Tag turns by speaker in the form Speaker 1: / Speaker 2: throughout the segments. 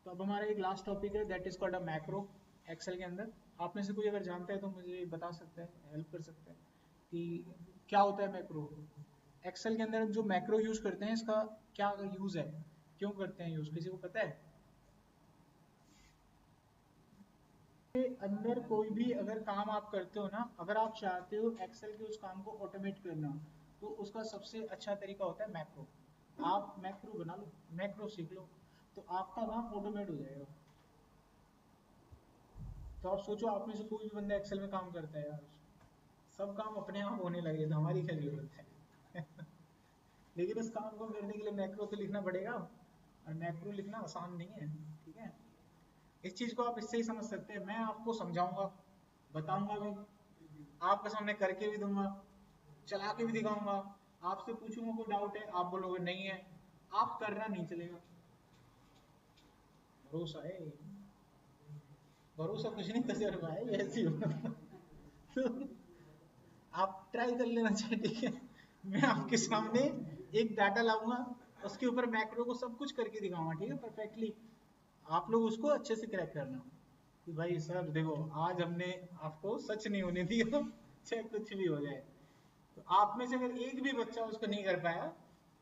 Speaker 1: तो अब हमारा एक लास्ट टॉपिक है that is called a macro Excel के अंदर। आप में से कोई अगर जानता है तो मुझे बता सकता है, हेल्प कर सकता है कि क्या होता है मैक्रो। एक्सेल के अंदर जो मैक्रो यूज करते हैं इसका क्या यूज है, क्यों करते हैं यूज, किसी को पता है? के अंदर कोई भी अगर काम आप करते हो ना, अगर आप चाहते हो एक्सेल के उस काम को ऑटोमेट करना, तो उसका सबसे अच्छा तरीका होता है मैक्रो। आप मैक्रो बना लो, मैक्रो सीख लो, तो आपका काम ऑटोमेट हो जाएगा। तो आप सोचो, आप में से कोई भी बंदा एक्सेल में काम करता है यार, सब काम अपने आप होने लगे तो हमारी क्या जरूरत है। लेकिन उस काम को करने के लिए मैक्रो तो लिखना पड़ेगा, और मैक्रो लिखना आसान नहीं है। ठीक है, इस चीज को आप इससे ही समझ सकते हैं। मैं आपको समझाऊंगा, बताऊंगा भी, आपके सामने करके भी दूंगा, चला के भी दिखाऊंगा। आपसे पूछूंगा कोई डाउट है, आप बोलोगे नहीं है, आप करना नहीं चलेगा। भरोसा है, भरोसा कुछ नहीं, तजर्बा है, ये ऐसी हो। तो आप ट्राई कर लेना चाहिए। ठीक है, मैं आपके सामने एक डाटा लाऊंगा, उसके ऊपर मैक्रो को सब कुछ करके दिखाऊंगा, ठीक है, परफेक्टली। आप लोग उसको अच्छे से क्रैक करना कि भाई सर देखो, आज हमने आपको सच नहीं होने दिया, चाहे कुछ भी हो जाए। तो आप में से अगर एक भी बच्चा उसको नहीं कर पाया,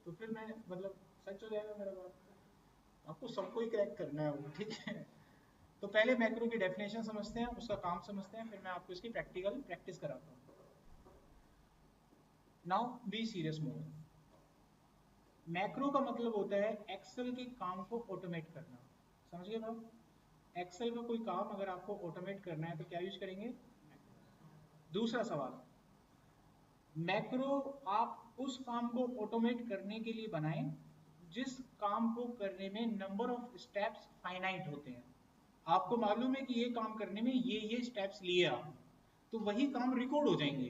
Speaker 1: तो फिर मैं मतलब सच हो जाएगा मेरा बात। आपको सबको ही क्रैक करना है वो, ठीक है। तो पहले मैक्रो की डेफिनेशन समझते हैं, उसका काम समझते हैं, फिर मैं आपको इसकी प्रैक्टिकल प्रैक्टिस कराता हूँ। Now be serious mode. Macro का मतलब होता है एक्सेल के काम को ऑटोमेट करना। समझ गए ना? एक्सेल में कोई काम अगर आपको ऑटोमेट करना है तो क्या यूज करेंगे? दूसरा सवाल, मैक्रो आप उस काम को ऑटोमेट करने के लिए बनाएं जिस काम को करने में नंबर ऑफ स्टेप्स फाइनाइट होते हैं। आपको मालूम है कि ये काम करने में ये स्टेप्स लिए आप, तो वही काम रिकॉर्ड हो जाएंगे।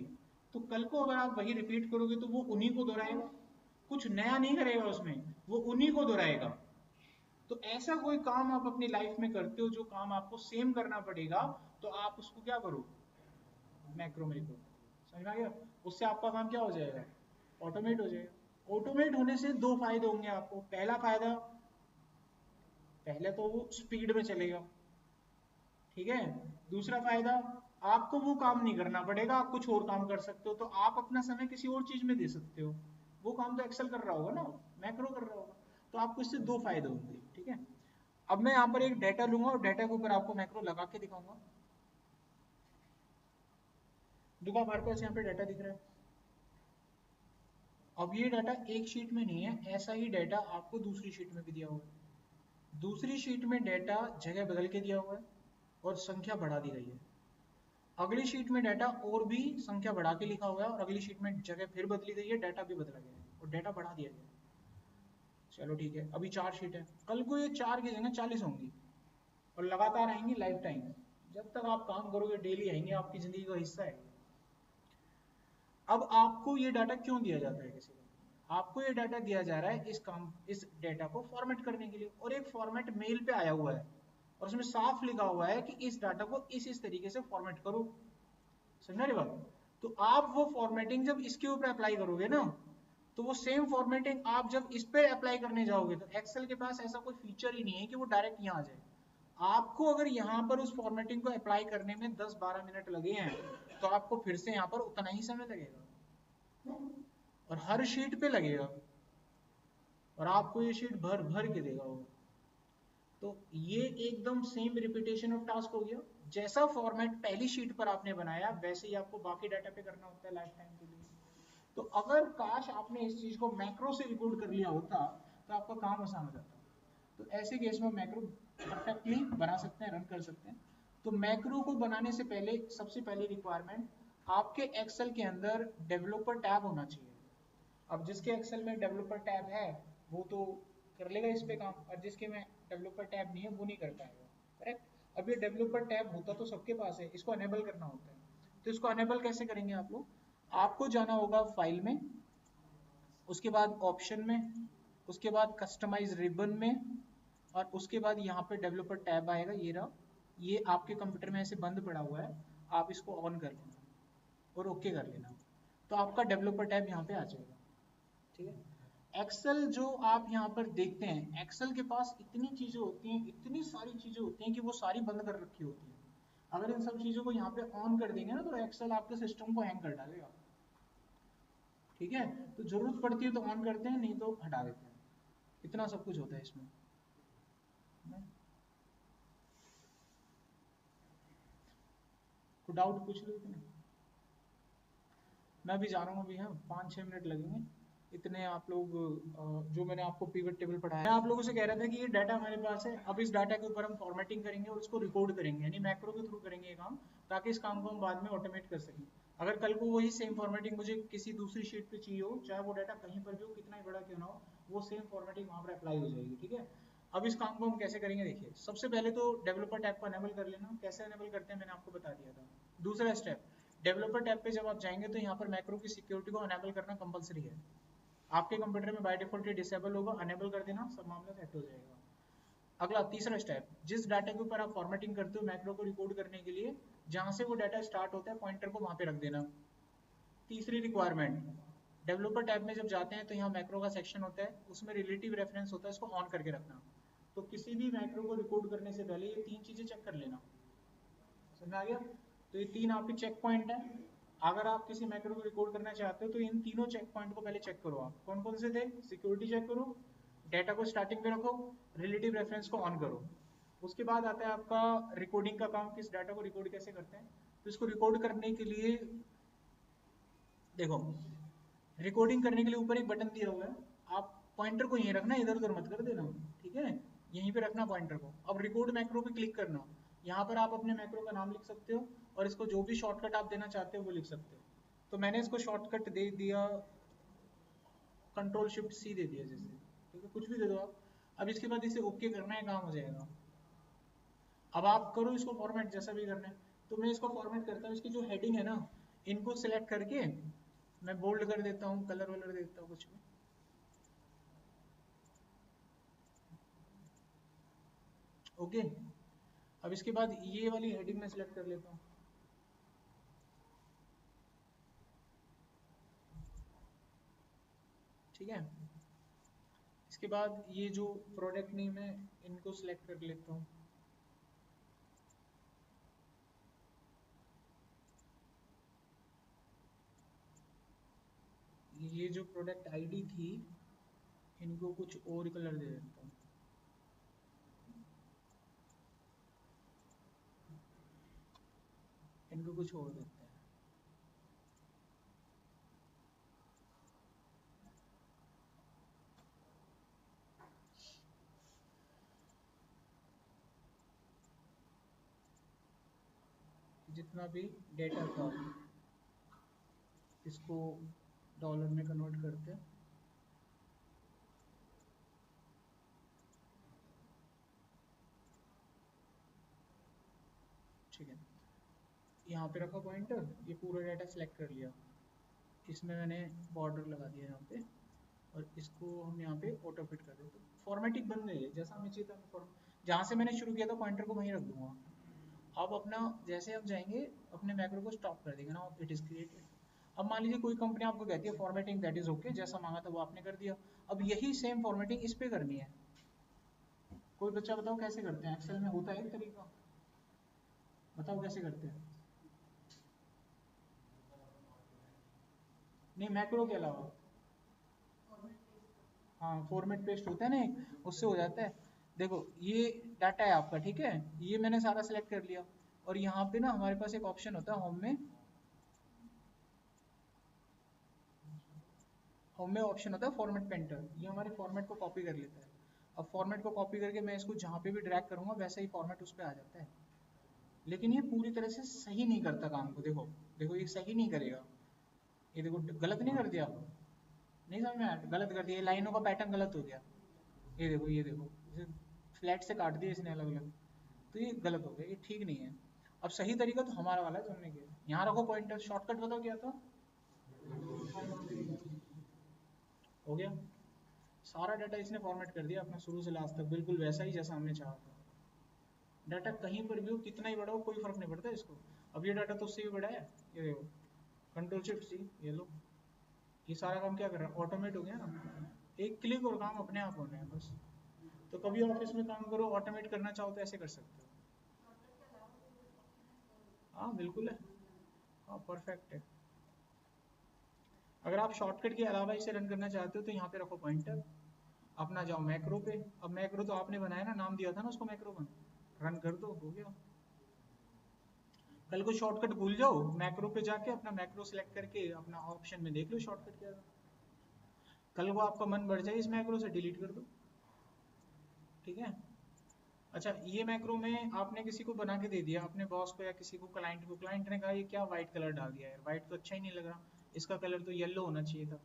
Speaker 1: तो कल को अगर आप वही रिपीट करोगे तो वो उन्हीं को दोहराएगा, कुछ नया नहीं करेगा उसमें, वो उन्हीं को दोहराएगा। तो ऐसा कोई काम आप अपनी लाइफ में करते हो जो काम आपको सेम करना पड़ेगा, तो आप उसको क्या करो? मैक्रो में लिखो। समझ में आ गया? उससे आपका काम क्या हो जाएगा? ऑटोमेट हो जाएगा। ऑटोमेट होने से दो फायदे होंगे आपको। पहला फायदा, पहले तो वो स्पीड में चलेगा, ठीक है। दूसरा फायदा, आपको वो काम नहीं करना पड़ेगा, आप कुछ और काम कर सकते हो, तो आप अपना समय किसी और चीज में दे सकते हो। वो काम तो एक्सेल कर रहा होगा ना, मैक्रो कर रहा होगा। तो आपको इससे दो फायदे होंगे, ठीक है। अब मैं यहाँ पर एक डाटा लूंगा और डाटा के ऊपर आपको मैक्रो लगा के दिखाऊंगा। देखो हमारे पास यहाँ पे डाटा दिख रहा है। अब ये डाटा एक शीट में नहीं है, ऐसा ही डाटा आपको दूसरी शीट में भी दिया हुआ है। दूसरी शीट में डाटा जगह बदल के दिया हुआ है और संख्या बढ़ा दी गई है। अगली शीट में डाटा और भी संख्या बढ़ा के लिखा हुआ है और अगली शीट में जगह फिर बदली गई है, डाटा भी बदला गया है और डाटा बढ़ा दिया गया है। चलो ठीक है, अभी 4 शीट है, कल को ये 4 की जगह 40 होंगी और लगातार आएंगी लाइफ टाइम। जब तक आप काम करोगे डेली आएंगे, आपकी जिंदगी का हिस्सा है। अब आपको ये डाटा क्यों दिया जाता है किसी को? आपको ये डाटा दिया जा रहा है इस डाटा को फॉर्मेट करने के लिए, और एक फॉर्मेट मेल पे आया हुआ है और उसमें साफ लिखा हुआ है कि इस डाटा को इस तरीके से फॉर्मेट करो। समझा रही बात? तो आप वो फॉर्मेटिंग जब इसके ऊपर अप्लाई करोगे ना, तो वो सेम फॉर्मेटिंग आप जब इस पे अप्लाई करने जाओगे, तो एक्सेल के पास ऐसा कोई फीचर ही नहीं है कि वो डायरेक्ट यहाँ आ जाए। आपको अगर यहाँ पर उस फॉर्मेटिंग को अप्लाई करने में 10-12 मिनट लगे हैं, तो आपको फिर से यहाँ पर उतना ही समय लगेगा और हर शीट पे लगेगा, और आपको ये शीट भर भर के देगा वो। तो ये एकदम सेम रिपीटेशन ऑफ टास्क हो गया। जैसा फॉर्मेट पहली शीट पर आपने बनाया, वैसे ही आपको बाकी डाटा पे करना होता है लाइफ टाइम के लिए। तो अगर काश आपने इस चीज को मैक्रो से रिकॉर्ड कर लिया होता, तो आपका काम आसान हो जाता। तो ऐसे केस में मैक्रो परफेक्टली बना सकते हैं, रन कर सकते हैं। तो मैक्रो को बनाने से पहले सबसे पहली रिक्वायरमेंट, आपके एक्सेल के अंदर डेवलपर टैब होना चाहिए। अब जिसके एक्सेल में डेवलपर टैब है वो तो कर लेगा इस पे काम, और जिसके में डेवलपर टैब नहीं है वो नहीं कर पाएगा। करेक्ट? अब ये डेवलपर टैब होता तो सबके पास है, इसको अनेबल करना होता है। तो इसको अनेबल कैसे करेंगे आप लोग? आपको जाना होगा फाइल में, उसके बाद ऑप्शन में, उसके बाद कस्टमाइज रिबन में, और उसके बाद यहाँ पे डेवलपर टैब आएगा, ये रहा। ये आपके कंप्यूटर में ऐसे बंद पड़ा हुआ है, आप इसको ऑन कर लेना और ओके कर लेना, तो आपका डेवलपर टैब यहाँ पे आ जाएगा। ठीक है, एक्सेल जो आप यहाँ पर देखते हैं, एक्सेल के पास इतनी चीजें होती हैं, इतनी सारी चीजें होती हैं कि वो सारी बंद कर रखी होती हैं। अगर इन सब चीजों को यहाँ पे ऑन कर देंगे ना तो एक्सेल आपके सिस्टम को हैंग कर डालेगा। ठीक है, तो जरूरत पड़ती है तो ऑन करते हैं, नहीं तो हटा देते हैं। इतना सब कुछ होता है इसमें। तो डाउट पूछ लो इतने, मैं भी जा रहा हूँ अभी। हाँ, 5-6 मिनट लगेंगे इतने। आप लोग जो मैंने आपको पिवट टेबल पढ़ाया, मैं आप लोगों से कह रहा था कि ये डाटा हमारे पास है, अब इस डाटा के ऊपर हम फॉर्मेटिंग करेंगे और उसको रिकॉर्ड करेंगे, यानी मैक्रो के थ्रू करेंगे ये काम, ताकि इस काम को हम बाद में ऑटोमेट कर सकें। अगर कल को वही सेम फॉर्मेटिंग मुझे किसी दूसरी शीट पे चाहिए हो, चाहे वो डाटा कहीं पर भी हो, कितना ही बड़ा क्यों ना हो, वो सेम फॉर्मेटिंग वहाँ पर अप्लाई हो जाएगी। ठीक है, अब इस काम को हम कैसे करेंगे देखिए। सबसे पहले तो डेवलपर टैब को एनेबल कर लेना। कैसे एनेबल करते हैं मैंने आपको बता दिया था। दूसरा स्टेप, डेवलपर टैब पे जब आप जाएंगे तो यहाँ पर मैक्रो की सिक्योरिटी को अनेबल करना कंपलसरी है। आपके कंप्यूटर में बाय डिफॉल्ट ये डिसेबल होगा, अनेबल कर देना, सब मामला सेट हो जाएगा। अगला तीसरा स्टेप, जिस डाटा के ऊपर आप फॉर्मेटिंग करते हो मैक्रो को रिकॉर्ड करने के लिए, जहां से वो डाटा स्टार्ट होता है पॉइंटर को वहां पे रख देना। तीसरी रिक्वायरमेंट, डेवलपर टैब में जब जाते हैं तो यहाँ मैक्रो का सेक्शन होता है, उसमें रिलेटिव रेफरेंस होता है, इसको ऑन करके रखना। तो किसी भी मैक्रो को रिकॉर्ड करने से पहले ये 3 चीजें चेक कर लेना। समझ आ गया? तो ये 3 आपके चेक पॉइंट है। अगर आप किसी मैक्रो को रिकॉर्ड करना चाहते हो तो इन तीनों चेक पॉइंट को पहले चेक करो। आप कौन कौन से थे? सिक्योरिटी चेक करो, डाटा को स्टार्टिंग में रखो, रिलेटिव रेफरेंस को ऑन करो। उसके बाद आता है आपका रिकॉर्डिंग का काम, किस डाटा को रिकॉर्ड कैसे करते हैं। तो इसको रिकॉर्ड करने के लिए देखो, रिकॉर्डिंग करने के लिए ऊपर एक बटन दिया हुआ है, आप पॉइंटर को यहीं रखना, इधर उधर मत कर देना। ठीक है, यहीं पे रखना पॉइंटर को। अब रिकॉर्ड मैक्रो पे क्लिक करना। यहाँ पर आप अपने मैक्रो का नाम लिख सकते हो और इसको जो भी शॉर्टकट आप देना चाहते हो वो लिख सकते हो। तो मैंने इसको शॉर्टकट दे दिया, कंट्रोल-शिफ्ट-C दे दिया जैसे। ठीक है, कुछ भी दे दो आप। अब इसके बाद इसे ओके करना है, काम हो जाएगा। अब आप करो इसको फॉर्मेट जैसा भी करना है। तो मैं इसको फॉर्मेट करता हूँ। इसकी जो हेडिंग है ना, इनको सिलेक्ट करके मैं बोल्ड कर देता हूँ, कलर वलर दे देता हूँ कुछ भी। ओके, अब इसके बाद ये वाली हेडिंग में सिलेक्ट कर लेता हूँ। ठीक है, इसके बाद ये जो प्रोडक्ट नेम है इनको सिलेक्ट कर लेता हूँ। ये जो प्रोडक्ट आईडी थी इनको कुछ और कलर दे देता हूँ। इनको कुछ और देते हैं। जितना भी डेटा था इसको डॉलर में कन्वर्ट करते हैं। ठीक है, यहाँ पे रखा पॉइंटर, ये पूरा डाटा सेलेक्ट कर लिया। इसमें मैंने बॉर्डर लगा दिया यहाँ पे और इसको हम यहाँ पे ऑटो फिट कर देते हैं। फॉर्मेटिंग बन गई है जैसा हमें चाहिए था। जहाँ से मैंने शुरू किया था पॉइंटर को वहीं रख दूंगा। अब अपना जैसे हम जाएंगे अपने मैक्रो को स्टॉप कर देंगे ना, इट इज क्रिएटेड। अब मान लीजिए कोई कंपनी आपको कहती है फॉर्मेटिंग दैट इज ओके, जैसा मांगा था वो आपने कर दिया। अब यही सेम फॉर्मेटिंग इस पे करनी है। कोई बच्चा बताओ कैसे करते हैं? एक्सेल में होता है एक तरीका, बताओ कैसे करते हैं? नहीं, मैक्रो के अलावा। हाँ, फॉर्मेट पेस्ट होता है ना एक, उससे हो जाता है। देखो ये डाटा है आपका, ठीक है, ये मैंने सारा सेलेक्ट कर लिया और यहाँ पे ना हमारे पास एक ऑप्शन होता है होम में। होम में ऑप्शन होता है फॉर्मेट पेंटर, ये हमारे फॉर्मेट को कॉपी कर लेता है। अब फॉर्मेट को कॉपी करके मैं इसको जहाँ पे भी ड्रैग करूँगा वैसा ही फॉर्मेट उस पर आ जाता है। लेकिन ये पूरी तरह से सही नहीं करता काम को। देखो देखो, ये सही नहीं करेगा। ये देखो, गलत नहीं कर दिया? नहीं समझ में आया? गलत कर दिया, लाइनों का पैटर्न गलत हो गया। ये देखो, ये देखो, इसे फ्लैट से काट दिया इसने अलग अलग, तो ये गलत हो गया, ये ठीक नहीं है। अब सही तरीका तो हमारा वाला है जो हमने किया। यहाँ रखो पॉइंटर, शॉर्टकट बताओ क्या था? हो गया, सारा डाटा इसने फॉर्मेट कर दिया अपना शुरू से लास्ट तक, बिल्कुल वैसा ही जैसा हमने चाहा था। डाटा कहीं पर भी हो, कितना ही बड़ा हो, कोई फर्क नहीं पड़ता इसको। अब ये डाटा तो उससे भी बड़ा है, ये देखो, कंट्रोल शिफ्ट सी, ये लो, ये सारा काम क्या कर रहा है? ऑटोमेट हो गया ना। एक क्लिक और काम अपने आप होना है बस। तो कभी ऑफिस में काम करो, ऑटोमेट करना चाहो तो ऐसे कर सकते हो। हाँ बिल्कुल है, हाँ परफेक्ट है। अगर आप शॉर्टकट के अलावा इसे रन करना चाहते हो तो यहाँ पे रखो पॉइंटर, अपना जाओ मैक्रो पे। अब मैक्रो तो आपने बनाया ना, नाम दिया था ना उसको मैक्रो का, रन कर दो, हो गया। कल को शॉर्टकट भूल जाओ, मैक्रो पे जाके अपना मैक्रो सिलेक्ट करके अपना ऑप्शन में देख लो शॉर्टकट क्या था। कल को आपका मन बढ़ जाए इस मैक्रो से, डिलीट कर दो, ठीक है। अच्छा, ये मैक्रो में आपने किसी को बना के दे दिया, अपने बॉस को या किसी को, क्लाइंट को, क्लाइंट ने कहा ये क्या व्हाइट कलर डाल दिया यार, व्हाइट तो अच्छा ही नहीं लग रहा, इसका कलर तो येलो होना चाहिए था।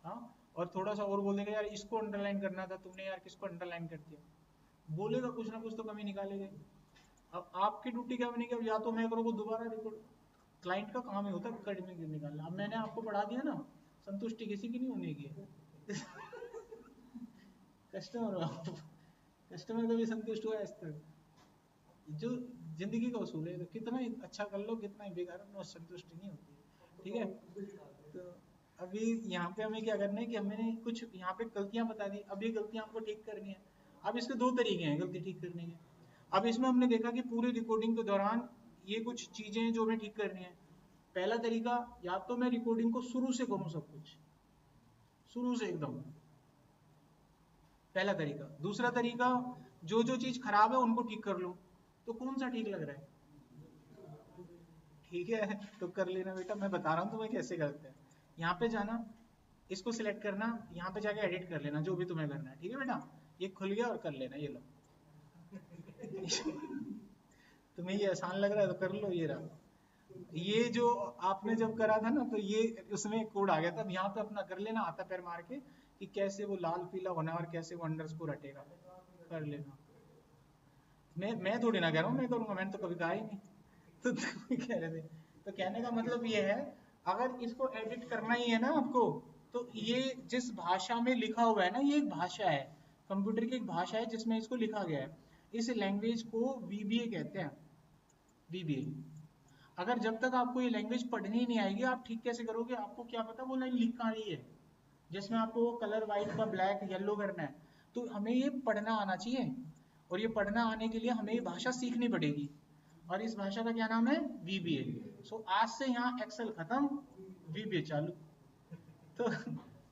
Speaker 1: हाँ, और थोड़ा सा और बोल देगा यार इसको अंडरलाइन करना था तुमने, यार किसको अंडरलाइन कर दिया, बोलेगा कुछ ना कुछ तो कमी निकालेगा। अब आपकी ड्यूटी क्या बनेगी, अब या तो मैक्रो को दोबारा रिकॉर्ड, क्लाइंट का काम ही होता है कमी निकालना। अब मैंने आपको पढ़ा दिया ना, संतुष्टि किसी की नहीं होने की। कस्टमर हो आप, कस्टमर कभी संतुष्ट हुआ इस तक, जो जिंदगी का उसूल है, तो कितना ही अच्छा कर लो कितना ही बेकार हो, संतुष्टि नहीं होती, ठीक है। तो अभी यहाँ पे हमें क्या करना है कि हमने कुछ यहाँ पे गलतियां बता दी, अब ये गलतियां हमको ठीक करनी है। अब इसके दो तरीके हैं गलती ठीक करने के। अब इसमें हमने देखा कि पूरी रिकॉर्डिंग के दौरान ये कुछ चीजें हैं जो हमें ठीक करनी है। पहला तरीका, या तो मैं रिकॉर्डिंग को शुरू से करूँ सब कुछ, शुरू से एकदम, पहला तरीका। दूसरा तरीका, जो जो चीज खराब है उनको ठीक कर लो। तो कौन सा ठीक लग रहा है? ठीक है, तो कर लेना बेटा, मैं बता रहा हूँ तुम्हें कैसे करते हैं। यहाँ पे जाना, इसको सिलेक्ट करना, यहाँ पे जाके एडिट कर लेना जो भी तुम्हें करना है, ठीक है बेटा। ये खुल गया और कर लेना, ये लो। तुम्हें ये आसान लग रहा है तो कर लो, ये रहा। ये जो आपने जब करा था ना, तो ये उसमें कोड आ गया था, अब यहाँ पे अपना कर लेना हाथा पैर मार के कि कैसे वो लाल पीला होना है और कैसे वो अंडरस्कोर हटेगा, कर लेना। मैं थोड़ी ना कह रहा हूँ मैं करूंगा, मैंने तो कभी कहा ही नहीं। तो तुम कह रहे थे, तो कहने का मतलब ये है, अगर इसको एडिट करना ही है ना आपको, तो ये जिस भाषा में लिखा हुआ है ना, ये एक भाषा है, कंप्यूटर की एक भाषा है जिसमें इसको लिखा गया है। इस लैंग्वेज को वीबीए कहते हैं, वीबीए। अगर जब तक आपको ये लैंग्वेज पढ़नी ही नहीं आएगी, आप ठीक कैसे करोगे? आपको क्या पता वो लाइन लिख कहाँ रही है, जिसमें आपको कलर वाइट का ब्लैक येलो करना है। तो हमें ये पढ़ना आना चाहिए, और ये पढ़ना आने के लिए हमें ये भाषा सीखनी पड़ेगी, और इस भाषा का क्या नाम है? वीबीए। सो आज से यहाँ एक्सेल खत्म, वीबीए चालू। तो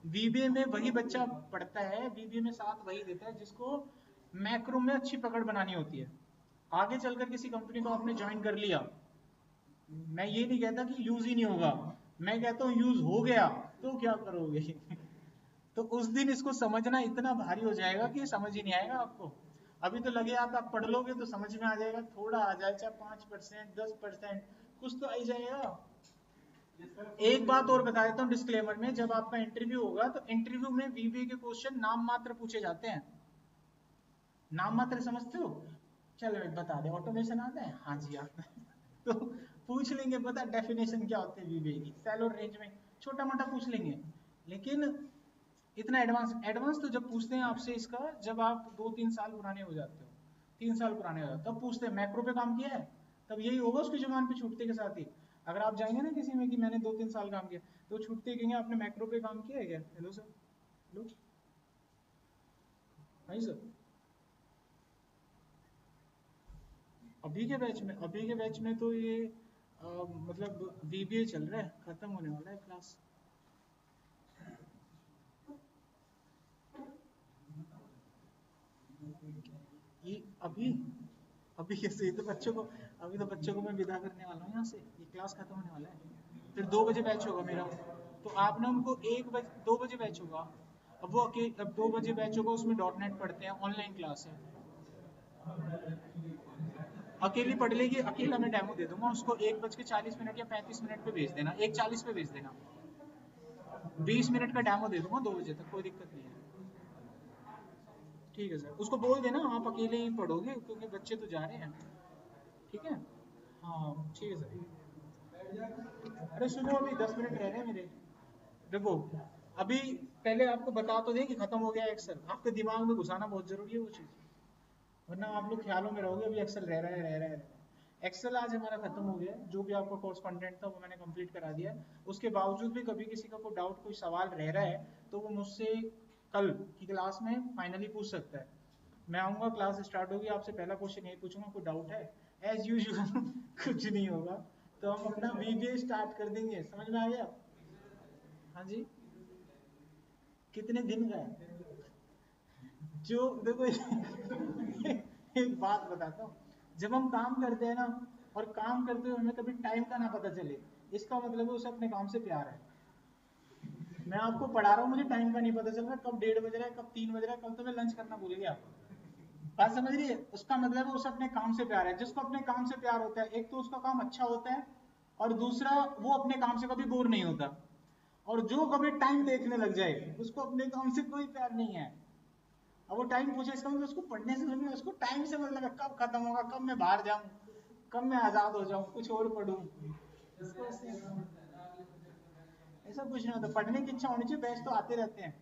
Speaker 1: वीबीए में वही बच्चा पढ़ता है, वीबीए में साथ वही देता है जिसको मैक्रो में अच्छी पकड़ बनानी होती है। आगे चलकर किसी कंपनी को आपने ज्वाइन कर लिया, मैं ये नहीं कहता कि यूज ही नहीं होगा, मैं कहता हूँ यूज हो गया तो क्या करोगे? तो उस दिन इसको समझना इतना भारी हो जाएगा कि समझ ही नहीं आएगा आपको। अभी तो लगे आप पढ़ लोगे तो समझ में आ जाएगा, थोड़ा आ जाए, चाहे 5% 10%, कुछ तो आ ही जाएगा। एक बात और बता देता हूँ डिस्क्लेमर में, जब आपका इंटरव्यू होगा तो इंटरव्यू में वीबीए के क्वेश्चन नाम मात्र पूछे जाते हैं। नाम मात्र समझते हो? चलो एक बता दे, ऑटोमेशन आता है? हाँ जी आता है। तो पूछ लेंगे, पता डेफिनेशन क्या होती है वीबीए की, सैलो रेंज में छोटा मोटा पूछ लेंगे। लेकिन इतना एडवांस एडवांस तो जब पूछते हैं आपसे इसका, जब आप 2-3 साल पुराने हो जाते हो, 3 साल पुराने हो जाते हो, तब पूछते हैं मैक्रो पे काम किया है, तब यही होगा उसकी जुबान पे छूटते के साथ ही। अगर आप जाएंगे ना किसी में कि मैंने 2-3 साल काम किया, तो छूटते ही कहेंगे आपने मैक्रो पे काम किया है क्या? हेलो सर, हेलो भाई सर। अभी के बैच में तो ये मतलब बीबीए चल रहा है, खत्म होने वाला है क्लास। ये अभी अभी कैसे, ये तो बच्चों को, अभी तो बच्चों को मैं विदा करने वाला हूँ यहाँ से, ये क्लास खत्म होने वाला है, फिर 2 बजे बैच होगा मेरा। तो आपने उनको 1 बजे 2 बजे बैच होगा, अब 2 बजे बैच होगा, उसमें डॉट नेट पढ़ते हैं, ऑनलाइन क्लास है। अकेली पढ़ लेगी, अकेला मैं डेमो दे दूंगा उसको, 1:40 या 35 मिनट पे भेज देना, 1:40 पे भेज देना, 20 मिनट का डेमो दे दूंगा 2 बजे तक, कोई दिक्कत नहीं है। ठीक है सर, उसको बोल देना आप अकेले ही पढ़ोगे क्योंकि बच्चे तो जा रहे हैं, ठीक है। हाँ ठीक है सर। अरे सुनो, अभी 10 मिनट रह रहे हैं मेरे, देखो अभी पहले आपको बता तो दें कि खत्म हो गया एक्सेल, आपके दिमाग में घुसाना बहुत जरूरी है वो चीज़, वरना आप लोग ख्यालों में रहोगे अभी एक्सेल रह रहा है, रह रहा है, रह रहा है। एक्सेल आज हमारा खत्म हो गया है, जो भी आपका कोर्स कंटेंट था वो मैंने कंप्लीट करा दिया है। उसके बावजूद भी कभी किसी का कोई डाउट, कोई सवाल रह रहा है तो वो मुझसे कल की क्लास में फाइनली पूछ सकता है। मैं आऊँगा, क्लास स्टार्ट होगी, आपसे पहला क्वेश्चन यही पूछूंगा, कोई डाउट है? एज यूजुअल कुछ नहीं होगा, तो हम अपना वीबीए स्टार्ट कर देंगे। समझ में आ गया? हाँ जी। कितने दिन का है? जो देखो एक बात बताता हूँ, जब हम काम करते हैं ना, और काम करते हुए हमें कभी टाइम का ना पता चले, इसका मतलब है उसे अपने काम से प्यार है। मैं आपको पढ़ा रहा हूँ, मुझे टाइम का नहीं पता चल रहा, कब 1:30 बज रहा है, कब 3 बज रहा है, कल तो मैं लंच करना भूल गया। बात समझ रही है? उसका मतलब है उसे अपने काम से प्यार है। जिसको अपने काम से प्यार होता है, एक तो उसका काम अच्छा होता है, और दूसरा वो अपने काम से कभी बोर नहीं होता। और जो कभी टाइम देखने लग जाए, उसको अपने काम से कोई प्यार नहीं है। अब वो टाइम पूछे, इसका मतलब उसको पढ़ने से नहीं, उसको टाइम से मतलब है, कब खत्म होगा, कब मैं बाहर जाऊं, कब मैं आजाद हो जाऊं, कुछ और पढ़ूं। ऐसा कुछ नहीं होता, पढ़ने की इच्छा होनी चाहिए, बैच तो आते रहते हैं।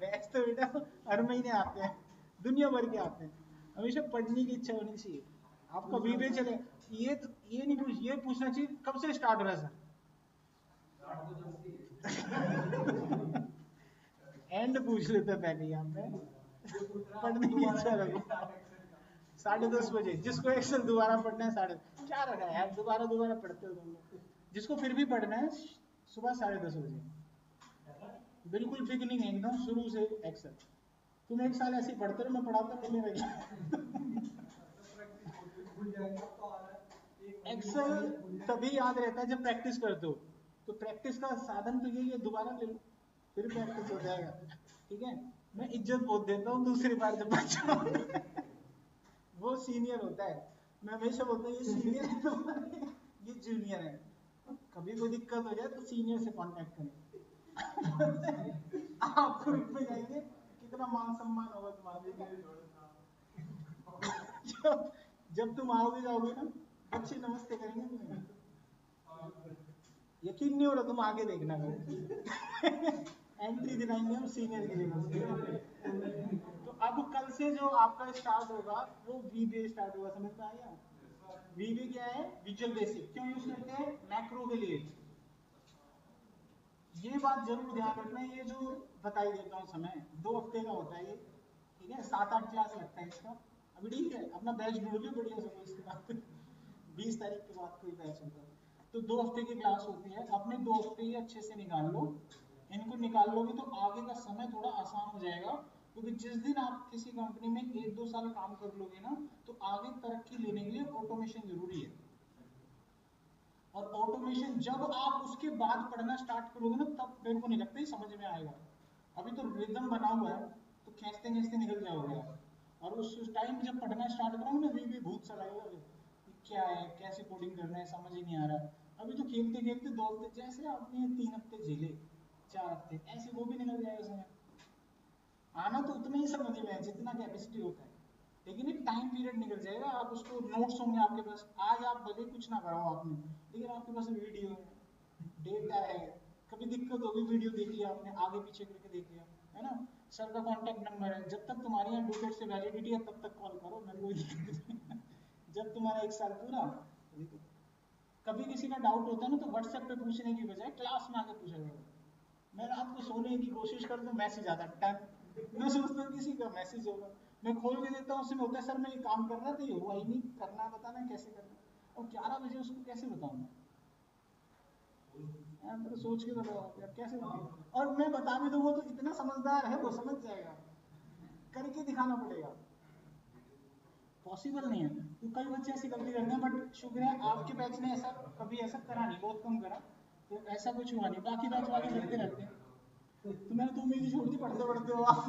Speaker 1: बैच तो बेटा हर महीने आते हैं, दुनिया भर के आते हैं। हमेशा पढ़ने की इच्छा होनी चाहिए। आप कभी भी चले, ये नहीं पूछ, ये पूछना चाहिए कब से स्टार्ट हो रहा है सर। एंड पूछ लेते पहले यहाँ पे, पढ़ने की इच्छा रखो। 10:30 बजे, जिसको एक्सेल दोबारा पढ़ना है, साढ़े क्या रखा है यार, दोबारा दोबारा पढ़ते हो तुम लोग। जिसको फिर भी पढ़ना है, सुबह 10:30 बजे, बिल्कुल बिगिनिंग एकदम शुरू से एक्सेल। तुम एक साल ऐसे ही पढ़ते रहो, मैं पढ़ाता रहूं, मेरा एक्सेल तभी याद रहता है जब प्रैक्टिस करते हो। तो प्रैक्टिस का साधन तो यही है, दोबारा ले लो, फिर प्रैक्टिस हो जाएगा। ठीक है? मैं इज्जत बहुत देता हूँ दूसरी बार जब बच्चा वो सीनियर होता है, मैं हमेशा बोलता हूँ ये सीनियर है तुम्हारे, ये जूनियर है। कभी कोई दिक्कत हो जाए तो सीनियर से कांटेक्ट करें। आप ग्रुप में जाएंगे, कितना मान सम्मान होगा तुम्हारा। जब जब तुम आओगे जाओगे ना, बच्चे नमस्ते करेंगे तुम्हें, यकीन नहीं हो रहा, तुम आगे देखना एंट्री दिलाएंगे हम सीनियर के लिए। तो अब कल से जो आपका स्टार्ट होगा वो वीबीए स्टार्ट होगा, समझ में आया? वीबीए क्या है? Visual basic. क्यों यूज करते हैं? मैक्रो के लिए। ये बात जरूर ध्यान रखना, ये जो बताई देता हूँ समय 2 हफ्ते का होता है ये। ठीक है? 7-8 क्लास लगता है इसका। अभी ठीक है, अपना बैच ढूंढ लो बढ़िया से, इसके बाद 20 तारीख के बाद कोई बैच होता है। तो 2 हफ्ते की क्लास होती है, अपने 2 हफ्ते ही अच्छे से निकाल लो। इनको निकाल लोगे तो आगे का समय थोड़ा आसान हो जाएगा, क्योंकि जिस दिन आप किसी कंपनी में 1-2 साल काम कर लोगे ना, तो आगे तरक्की लेने के लिए ऑटोमेशन जरूरी है। और ऑटोमेशन जब आप उसके बाद पढ़ना स्टार्ट करोगे ना, तब मेरे को नहीं लगता ही समझ में आएगा। अभी तो रिदम बना हुआ है, तो खींचते खींचते निकल जाओगे आप। और उस टाइम जब पढ़ना स्टार्ट करोगे ना, भी भूत सा लगेगा कि क्या है, कैसे कोडिंग करना है, समझ ही नहीं आ रहा। अभी तो खेलते खेलते 2 हफ्ते, जैसे आपने 3 हफ्ते झेले, 4 हफ्ते, ऐसे वो भी निकल जाएगा समय। आना तो उतना ही समझ में है जितना कैपेसिटी होता है, लेकिन एक टाइम पीरियड निकल जाएगा, आप उसको नोट्स होंगे आपके पास, आज आप भले कुछ ना कराओ आपने, लेकिन आपके पास वीडियो है, डेटा है, कभी दिक्कत होगी वीडियो देख लिया आपने, आगे पीछे करके देख लिया, है ना? सर का कांटेक्ट नंबर है, जब तक तुम्हारे यहाँ डुकेट से वैलिडिटी है तब तक कॉल करो, मैं कोई दिक्कत नहीं। जब तुम्हारा 1 साल पूरा, कभी किसी का डाउट होता है ना, तो व्हाट्सएप पे पूछने की बजाय क्लास में आके पूछा करो। मैं रात को सोने की कोशिश करता हूँ, मैसेज आता है टाइम, मैं सोचता हूँ किसी का मैसेज होगा, मैं खोल के देखता हूँ, उसमें होता है सर मैं ये काम कर रहा था, ये हुआ ही नहीं, करना बताना कैसे करना। और 11 बजे उसको कैसे बताऊँ? तो सोच के बताओ यार, कैसे बताऊँ? और मैं बता भी दूँ, वो तो इतना समझदार है, वो समझ जाएगा, करके दिखाना पड़ेगा। पॉसिबल नहीं है, तो कई बच्चे ऐसी गलती करते हैं, बट शुक्र है आपके बैच ने ऐसा कभी ऐसा करा नहीं, बहुत कम करा, तो ऐसा कुछ हुआ नहीं, बाकी बैच वाले करते रहते हैं। तो मैंने तो उम्मीद ही छोड़ दी, पढ़ते पढ़ते हो आप।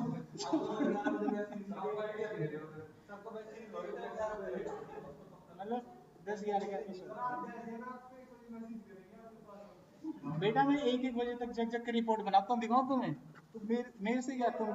Speaker 1: मतलब 10-11 बेटा मैं 1-1 बजे तक जग जग के रिपोर्ट बनाता हूँ, दिखाऊं तुम्हें? तो मेरे से क्या तुम